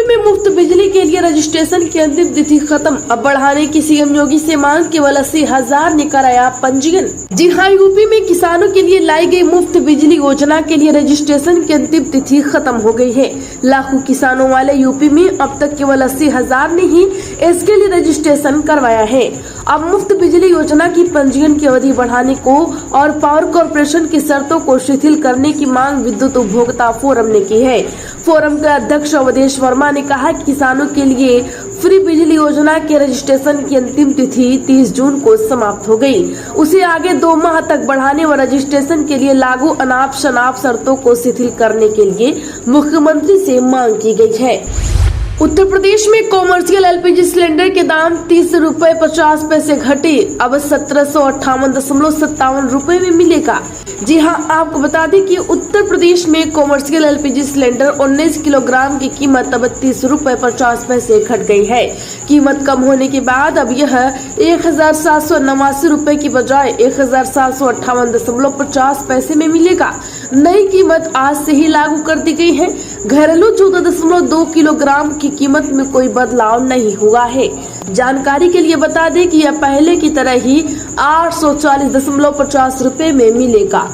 में मुफ्त बिजली के लिए रजिस्ट्रेशन की अंतिम तिथि खत्म। अब बढ़ाने की सीएम योगी से मांग, केवल 80,000 ने कराया पंजीयन। जी हां, यूपी में किसानों के लिए लाई गई मुफ्त बिजली योजना के लिए रजिस्ट्रेशन की अंतिम तिथि खत्म हो गई है। लाखों किसानों वाले यूपी में अब तक केवल 80,000 ने ही इसके लिए रजिस्ट्रेशन करवाया है। अब मुफ्त बिजली योजना की पंजीयन की अवधि बढ़ाने को और पावर कॉर्पोरेशन की शर्तों को शिथिल करने की मांग विद्युत उपभोक्ता फोरम ने की है। फोरम के अध्यक्ष अवधेश वर्मा ने कहा कि किसानों के लिए फ्री बिजली योजना के रजिस्ट्रेशन की अंतिम तिथि 30 जून को समाप्त हो गई। उसे आगे 2 माह तक बढ़ाने व रजिस्ट्रेशन के लिए लागू अनाप शनाप शर्तों को शिथिल करने के लिए मुख्यमंत्री से मांग की गई है। उत्तर प्रदेश में कॉमर्शियल एलपीजी सिलेंडर के दाम 30 रुपए 50 पैसे घटे, अब 1758.57 रुपए में मिलेगा। जी हां, आपको बता दें कि उत्तर प्रदेश में कॉमर्शियल एलपीजी सिलेंडर 19 किलोग्राम की कीमत अब 30 रुपए 50 पैसे घट गई है। कीमत कम होने के बाद अब यह 1789 रुपए की बजाय 1758.50 पैसे में मिलेगा। नई कीमत आज से ही लागू कर दी गई है। घरेलू 14.2 किलोग्राम की कीमत में कोई बदलाव नहीं हुआ है। जानकारी के लिए बता दें कि यह पहले की तरह ही 840.50 रुपए में मिलेगा।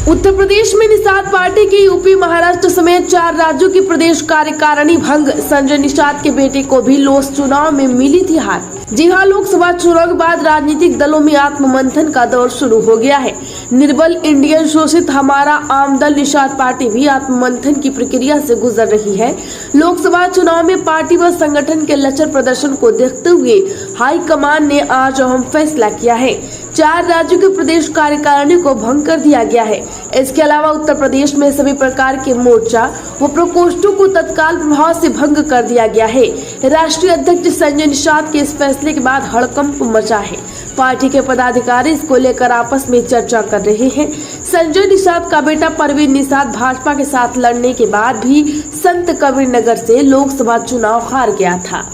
उत्तर प्रदेश में निषाद पार्टी की यूपी, महाराष्ट्र समेत 4 राज्यों की प्रदेश कार्यकारिणी भंग। संजय निषाद के बेटे को भी लोस चुनाव में मिली थी हार। जी हां, लोकसभा चुनाव के बाद राजनीतिक दलों में आत्ममंथन का दौर शुरू हो गया है। निर्बल इंडियन शोषित हमारा आम दल निषाद पार्टी भी आत्ममंथन की प्रक्रिया से गुजर रही है। लोकसभा चुनाव में पार्टी व संगठन के लचर प्रदर्शन को देखते हुए हाईकमान ने आज अहम फैसला किया है। 4 राज्यों के प्रदेश कार्यकारिणी को भंग कर दिया गया है। इसके अलावा उत्तर प्रदेश में सभी प्रकार के मोर्चा व प्रकोष्ठों को तत्काल प्रभाव से भंग कर दिया गया है। राष्ट्रीय अध्यक्ष संजय निषाद के इस फैसले के बाद हड़कंप मचा है। पार्टी के पदाधिकारी इसको लेकर आपस में चर्चा कर रहे हैं। संजय निषाद का बेटा परवीन निषाद भाजपा के साथ लड़ने के बाद भी संत कबीर नगर से लोकसभा चुनाव हार गया था।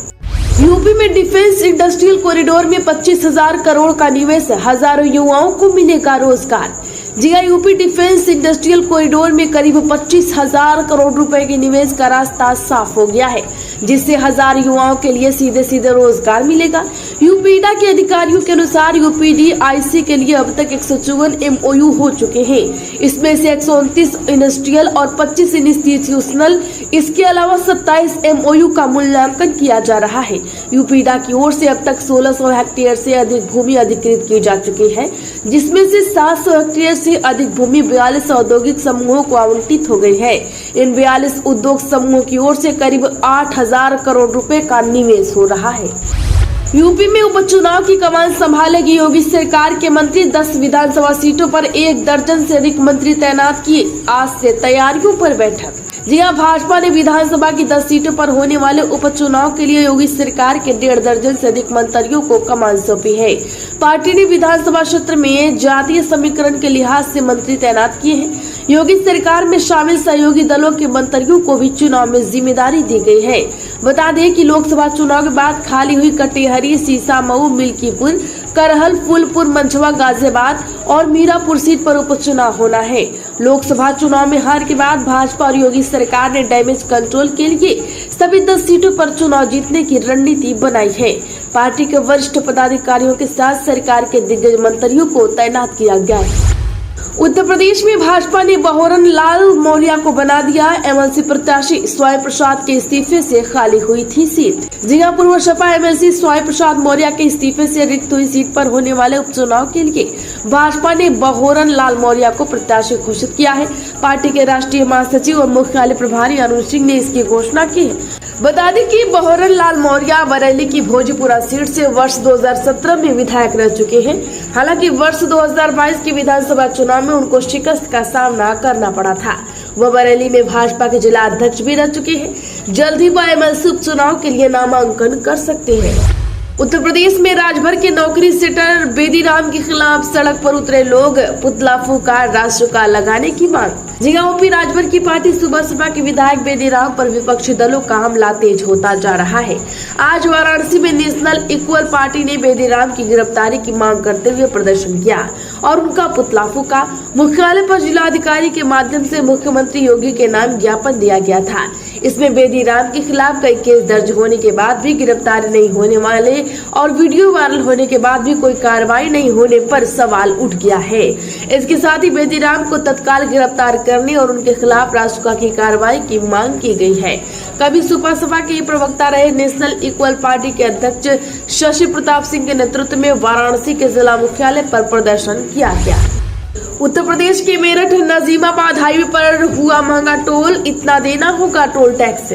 यूपी में डिफेंस इंडस्ट्रियल कॉरिडोर में 25,000 करोड़ का निवेश, हजारों युवाओं को मिलेगा रोजगार। जी हां, यूपी डिफेंस इंडस्ट्रियल कॉरिडोर में करीब 25,000 करोड़ रुपए के निवेश का रास्ता साफ हो गया है, जिससे 1000 युवाओं के लिए सीधे सीधे रोजगार मिलेगा। यूपीडा के अधिकारियों के अनुसार यूपीडीआईसी के लिए अब तक 154 एमओयू हो चुके हैं। इसमें से 129 इंडस्ट्रियल और 25 इंस्टीट्यूशनल, इसके अलावा 27 एमओयू का मूल्यांकन किया जा रहा है। यूपीडा की ओर से अब तक 1600 हेक्टेयर से अधिक भूमि अधिकृत की जा चुकी है, जिसमें से 700 हेक्टेयर से अधिक भूमि 42 औद्योगिक समूहों को आवंटित हो गई है। इन 42 उद्योग समूहों की ओर से करीब 8,000 करोड़ रुपए का निवेश हो रहा है। यूपी में उपचुनाव की कमान संभालेगी योगी सरकार के मंत्री। 10 विधानसभा सीटों पर 1 दर्जन से अधिक मंत्री तैनात किए। आज से तैयारियों पर बैठक। जी हां, भाजपा ने विधानसभा की 10 सीटों पर होने वाले उपचुनाव के लिए योगी सरकार के 1.5 दर्जन से अधिक मंत्रियों को कमान सौंपी है। पार्टी ने विधानसभा क्षेत्र में जातीय समीकरण के लिहाज से मंत्री तैनात किए हैं। योगी सरकार में शामिल सहयोगी दलों के मंत्रियों को भी चुनाव में जिम्मेदारी दी गई है। बता दें कि लोकसभा चुनाव के बाद खाली हुई कटिहारी, सीसामऊ, मिल्कीपुर, करहल, फूलपुर, मंझवा, गाजियाबाद और मीरापुर सीट पर उपचुनाव होना है। लोकसभा चुनाव में हार के बाद भाजपा और योगी सरकार ने डैमेज कंट्रोल के लिए सभी 10 सीटों पर चुनाव जीतने की रणनीति बनाई है। पार्टी के वरिष्ठ पदाधिकारियों के साथ सरकार के दिग्गज मंत्रियों को तैनात किया गया है। उत्तर प्रदेश में भाजपा ने बहोरन लाल मौर्या को बना दिया एमएलसी प्रत्याशी। स्वामी प्रसाद के इस्तीफे से खाली हुई थी सीट। जी हां, पूर्व सपा एमएलसी स्वामी प्रसाद मौर्या के इस्तीफे से रिक्त हुई सीट पर होने वाले उपचुनाव के लिए भाजपा ने बहोरन लाल मौर्या को प्रत्याशी घोषित किया है। पार्टी के राष्ट्रीय महासचिव और मुख्यालय प्रभारी अनुज सिंह ने इसकी घोषणा की है। बता दें कि बहोरन लाल मौर्य बरेली की भोजपुरा सीट से वर्ष 2017 में विधायक रह चुके हैं। हालांकि वर्ष 2022 के विधानसभा चुनाव में उनको शिकस्त का सामना करना पड़ा था। वह बरेली में भाजपा के जिला अध्यक्ष भी रह चुके हैं। जल्द ही वह एमएलसी उपचुनाव के लिए नामांकन कर सकते हैं। उत्तर प्रदेश में राजभर के नौकरी सेटर बेदीराम के खिलाफ सड़क पर उतरे लोग, पुतला फूका, राष्ट्रगान लगाने की मांग। यूपी राजभर की पार्टी सुबह के विधायक बेदीराम पर विपक्षी दलों का हमला तेज होता जा रहा है। आज वाराणसी में नेशनल इक्वल पार्टी ने बेदीराम की गिरफ्तारी की मांग करते हुए प्रदर्शन किया और उनका पुतला फूका। मुख्यालय पर जिलाधिकारी के माध्यम से मुख्यमंत्री योगी के नाम ज्ञापन दिया गया था। इसमें बेदीराम के खिलाफ कई केस दर्ज होने के बाद भी गिरफ्तारी नहीं होने वाले और वीडियो वायरल होने के बाद भी कोई कार्रवाई नहीं होने पर सवाल उठ गया है। इसके साथ ही बेदीराम को तत्काल गिरफ्तार करने और उनके खिलाफ राष्ट्रपति की कार्रवाई की मांग की गई है। कभी सपा के प्रवक्ता रहे नेशनल इक्वल पार्टी के अध्यक्ष शशि प्रताप सिंह के नेतृत्व में वाराणसी के जिला मुख्यालय पर प्रदर्शन किया गया। उत्तर प्रदेश के मेरठ नजीमाबाद हाईवे पर हुआ महंगा टोल, इतना देना होगा टोल टैक्स।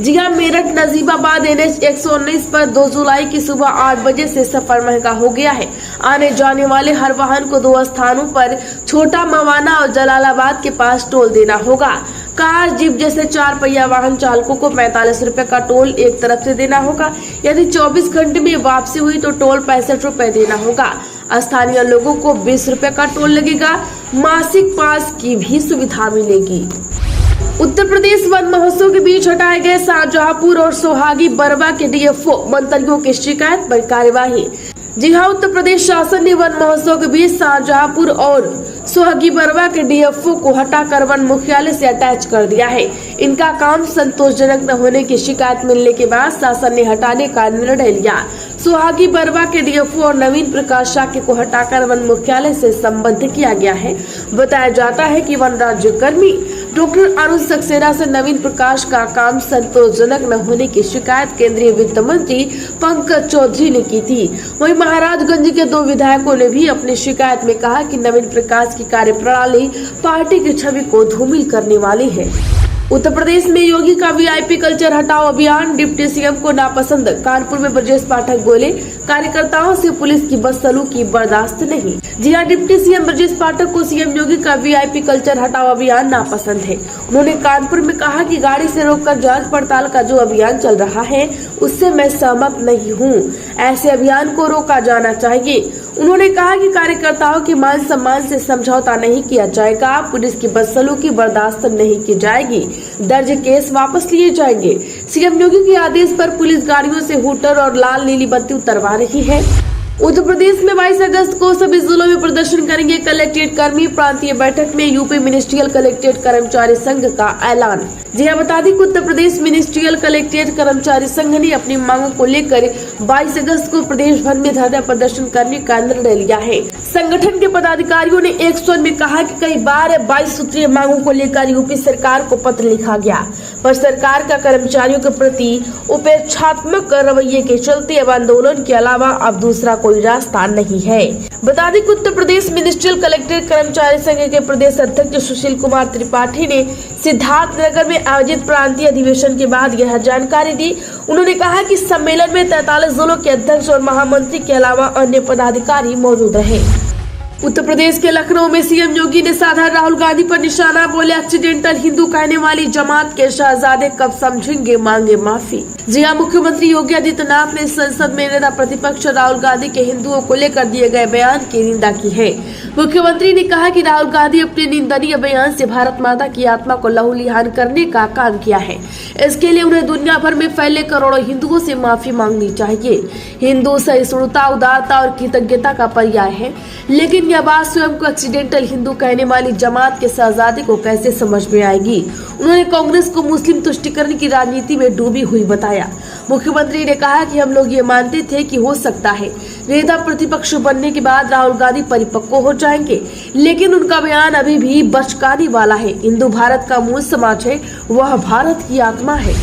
जी हां, मेरठ नजीमाबाद NH 119 पर 2 जुलाई की सुबह 8 बजे से सफर महंगा हो गया है। आने जाने वाले हर वाहन को 2 स्थानों पर छोटा मवाना और जलालाबाद के पास टोल देना होगा। कार, जीप जैसे 4 पहिया वाहन चालकों को 45 रुपए का टोल एक तरफ से देना होगा। यदि 24 घंटे में वापसी हुई तो टोल 65 रुपए देना होगा। स्थानीय लोगों को 20 रुपए का टोल लगेगा। मासिक पास की भी सुविधा मिलेगी। उत्तर प्रदेश वन महोत्सव के बीच हटाए गए शाहजहांपुर और सोहागी बरवा के DFO, मंत्रियों की शिकायत पर कार्यवाही। जी हां, उत्तर प्रदेश शासन ने वन महोत्सव के बीच शाहजहांपुर और सोहागी बरवा के DFO को हटाकर वन मुख्यालय से अटैच कर दिया है। इनका काम संतोषजनक न होने की शिकायत मिलने के बाद शासन ने हटाने का निर्णय लिया। सोहागी बरवा के DFO और नवीन प्रकाश शाक्य को हटाकर वन मुख्यालय से संबद्ध किया गया है। बताया जाता है कि वन राज्य कर्मी डॉक्टर अरुण सक्सेना से नवीन प्रकाश का काम संतोषजनक न होने की शिकायत केंद्रीय वित्त मंत्री पंकज चौधरी ने की थी। वहीं महाराजगंज के 2 विधायकों ने भी अपनी शिकायत में कहा कि नवीन प्रकाश की कार्यप्रणाली पार्टी की छवि को धूमिल करने वाली है। उत्तर प्रदेश में योगी का VIP कल्चर हटाओ अभियान, डिप्टी CM को नापसंद। कानपुर में ब्रजेश पाठक बोले, कार्यकर्ताओं से पुलिस की बदसलूकी बर्दाश्त नहीं। जी हां, डिप्टी CM ब्रजेश पाठक को CM योगी का VIP कल्चर हटाओ अभियान नापसंद है। उन्होंने कानपुर में कहा कि गाड़ी से रोककर जांच पड़ताल का जो अभियान चल रहा है उससे मैं सहमत नहीं हूं। ऐसे अभियान को रोका जाना चाहिए। उन्होंने कहा कि कार्यकर्ताओं के मान सम्मान से समझौता नहीं किया जाएगा। पुलिस की बदसलूकी बर्दाश्त नहीं की जाएगी। दर्ज केस वापस लिए जाएंगे। CM योगी के आदेश पर पुलिस गाड़ियों से हूटर और लाल नीली बत्ती उतरवा रही है। उत्तर प्रदेश में 22 अगस्त को सभी जिलों में प्रदर्शन करेंगे कलेक्ट्रेट कर्मी। प्रांतीय बैठक में यूपी मिनिस्ट्रियल कलेक्ट्रेट कर्मचारी संघ का ऐलान। जी हां, बता दें कि उत्तर प्रदेश मिनिस्ट्रियल कलेक्ट्रेट कर्मचारी संघ ने अपनी मांगों को लेकर 22 अगस्त को प्रदेश भर में धरना प्रदर्शन करने का निर्णय लिया है। संगठन के पदाधिकारियों ने एक स्वर में कहा कि कई बार 22 सूत्रीय मांगों को लेकर यूपी सरकार को पत्र लिखा गया, पर सरकार का कर्मचारियों के प्रति उपेक्षात्मक रवैये के चलते अब आंदोलन के अलावा अब दूसरा कोई रास्ता नहीं है। बता दें कि उत्तर प्रदेश मिनिस्ट्रियल कलेक्ट्रेट कर्मचारी संघ के प्रदेश अध्यक्ष सुशील कुमार त्रिपाठी ने सिद्धार्थनगर में आयोजित प्रांतीय अधिवेशन के बाद यह जानकारी दी। उन्होंने कहा कि सम्मेलन में 43 जिलों के अध्यक्ष और महामंत्री के अलावा अन्य पदाधिकारी मौजूद रहे। उत्तर प्रदेश के लखनऊ में CM योगी ने साधा राहुल गांधी पर निशाना। बोले, एक्सीडेंटल हिंदू कहने वाली जमात के शहजादे कब समझेंगे, मांगे माफी। जी हां, मुख्यमंत्री योगी आदित्यनाथ ने संसद में नेता प्रतिपक्ष राहुल गांधी के हिंदुओं को लेकर दिए गए बयान की निंदा की है। मुख्यमंत्री ने कहा कि राहुल गांधी अपने निंदनीय बयान से भारत माता की आत्मा को लहूलुहान करने का काम किया है। इसके लिए उन्हें दुनिया भर में फैले करोड़ों हिंदुओं से माफी मांगनी चाहिए। हिंदू सहिष्णुता, उदारता और कृतज्ञता का पर्याय है, लेकिन यह बात स्वयं को एक्सीडेंटल हिंदू कहने वाली जमात के शहजादे को कैसे समझ में आएगी। उन्होंने कांग्रेस को मुस्लिम तुष्टीकरण की राजनीति में डूबी हुई बताया। मुख्यमंत्री ने कहा कि हम लोग ये मानते थे कि हो सकता है नेता प्रतिपक्ष बनने के बाद राहुल गांधी परिपक्व हो जाएंगे, लेकिन उनका बयान अभी भी बचकाने वाला है। हिंदू भारत का मूल समाज है, वह भारत की आत्मा है।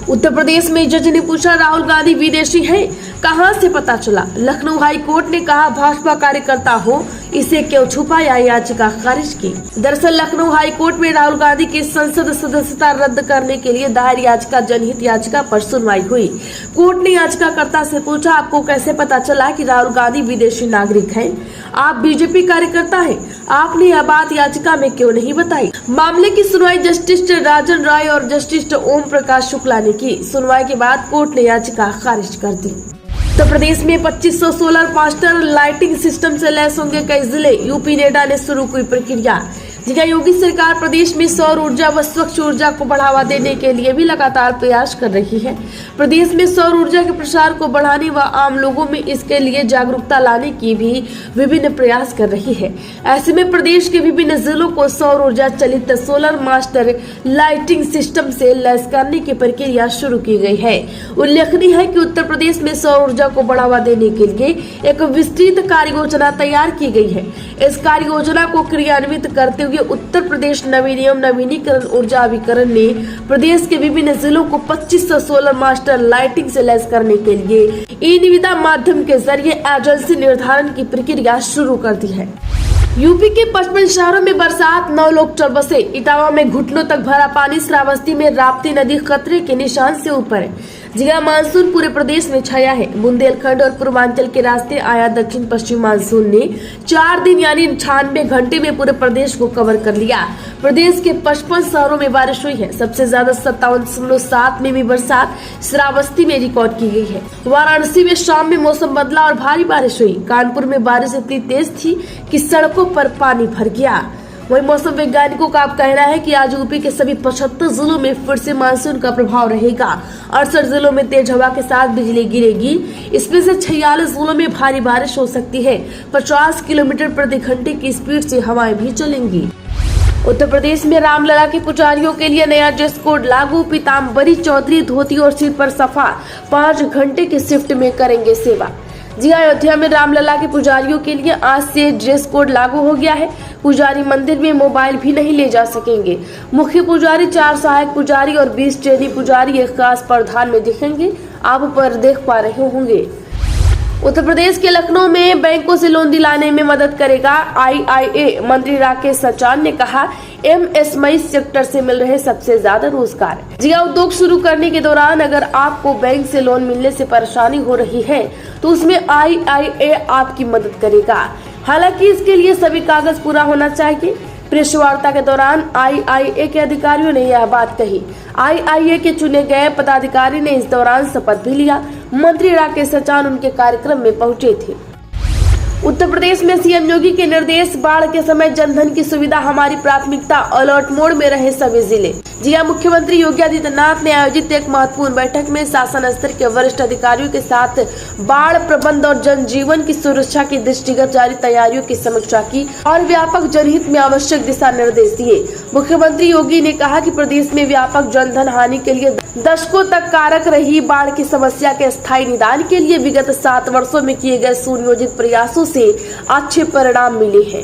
उत्तर प्रदेश में जज ने पूछा, राहुल गांधी विदेशी है, कहां से पता चला। लखनऊ हाई कोर्ट ने कहा, भाजपा कार्यकर्ता हो, इसे क्यों छुपाया, याचिका खारिज की। दरअसल लखनऊ हाई कोर्ट में राहुल गांधी की संसद सदस्यता रद्द करने के लिए दायर याचिका जनहित याचिका पर सुनवाई हुई। कोर्ट ने याचिकाकर्ता से पूछा, आपको कैसे पता चला कि राहुल गांधी विदेशी नागरिक हैं? आप बीजेपी कार्यकर्ता हैं, आपने यह बात याचिका में क्यों नहीं बताई। मामले की सुनवाई जस्टिस राजन राय और जस्टिस ओम प्रकाश शुक्ला ने की। सुनवाई के बाद कोर्ट ने याचिका खारिज कर दी। उत्तर प्रदेश में 2500 सोलर मास्टर लाइटिंग सिस्टम से लैस होंगे कई जिले। यूपी नेडा ने शुरू की प्रक्रिया। जिला योगी सरकार प्रदेश में सौर ऊर्जा व स्वच्छ ऊर्जा को बढ़ावा देने के लिए भी लगातार प्रयास कर रही है। प्रदेश में सौर ऊर्जा के प्रसार को बढ़ाने व आम लोगों में इसके लिए जागरूकता लाने की भी विभिन्न प्रयास कर रही है। ऐसे में प्रदेश के विभिन्न जिलों को सौर ऊर्जा चलित सोलर मास्टर लाइटिंग सिस्टम से लैस करने की प्रक्रिया शुरू की गई है। उल्लेखनीय है कि उत्तर प्रदेश में सौर ऊर्जा को बढ़ावा देने के लिए एक विस्तृत कार्य योजना तैयार की गई है। इस कार्य योजना को क्रियान्वित करते हुए उत्तर प्रदेश नवीनीकरण ऊर्जा अभिकरण ने प्रदेश के विभिन्न जिलों को 2500 सोलर मास्टर लाइटिंग से लैस करने के लिए ई निविदा माध्यम के जरिए एजेंसी निर्धारण की प्रक्रिया शुरू कर दी है। यूपी के 55 शहरों में बरसात, 9 लोग चल बसे। इटावा में घुटनों तक भरा पानी, श्रावस्ती में राप्ती नदी खतरे के निशान से ऊपर है। जिला मानसून पूरे प्रदेश में छाया है। बुंदेलखंड और पूर्वांचल के रास्ते आया दक्षिण पश्चिम मानसून ने 4 दिन यानी 98 घंटे में पूरे प्रदेश को कवर कर लिया। प्रदेश के 55 शहरों में बारिश हुई है। सबसे ज्यादा 57.7 मिमी बरसात श्रावस्ती में रिकॉर्ड की गई है। वाराणसी में शाम में मौसम बदला और भारी बारिश हुई। कानपुर में बारिश इतनी तेज थी कि सड़कों पर पानी भर गया। वही मौसम वैज्ञानिकों का कहना है कि आज यूपी के सभी 75 जिलों में फिर से मानसून का प्रभाव रहेगा। 68 जिलों में तेज हवा के साथ बिजली गिरेगी। इसमें से 46 जिलों में भारी बारिश हो सकती है। 50 किलोमीटर प्रति घंटे की स्पीड से हवाएं भी चलेंगी। उत्तर प्रदेश में रामलला के पुजारियों के लिए नया ड्रेस कोड लागू। पीताम्बरी चौधरी धोती और सिर पर सफा 5 घंटे की शिफ्ट में करेंगे सेवा। जी अयोध्या में रामलला के पुजारियों के लिए आज से ड्रेस कोड लागू हो गया है। पुजारी मंदिर में मोबाइल भी नहीं ले जा सकेंगे। मुख्य पुजारी, 4 सहायक पुजारी और 20 ट्रेनी पुजारी एक खास परिधान में दिखेंगे। आप पर देख पा रहे होंगे। उत्तर प्रदेश के लखनऊ में बैंकों से लोन दिलाने में मदद करेगा IIA। मंत्री राकेश सचान ने कहा, MSME सेक्टर से मिल रहे सबसे ज्यादा रोजगार। जिया उद्योग शुरू करने के दौरान अगर आपको बैंक से लोन मिलने से परेशानी हो रही है तो उसमें IIA आपकी मदद करेगा। हालांकि इसके लिए सभी कागज पूरा होना चाहिए। प्रेस वार्ता के दौरान IIA के अधिकारियों ने यह बात कही। IIA के चुने गए पदाधिकारी ने इस दौरान शपथ भी लिया। मंत्री राकेश सचान उनके कार्यक्रम में पहुंचे थे। उत्तर प्रदेश में सीएम योगी के निर्देश, बाढ़ के समय जनधन की सुविधा हमारी प्राथमिकता। अलर्ट मोड में रहे सभी जिले। जिला मुख्यमंत्री योगी आदित्यनाथ ने आयोजित एक महत्वपूर्ण बैठक में शासन स्तर के वरिष्ठ अधिकारियों के साथ बाढ़ प्रबंधन और जनजीवन की सुरक्षा की दृष्टिगत जारी तैयारियों की समीक्षा की और व्यापक जनहित में आवश्यक दिशा निर्देश दिए। मुख्यमंत्री योगी ने कहा कि प्रदेश में व्यापक जनधन हानि के लिए दशकों तक कारक रही बाढ़ की समस्या के स्थायी निदान के लिए विगत 7 वर्षों में किए गए सुनियोजित प्रयासों से अच्छे परिणाम मिले हैं।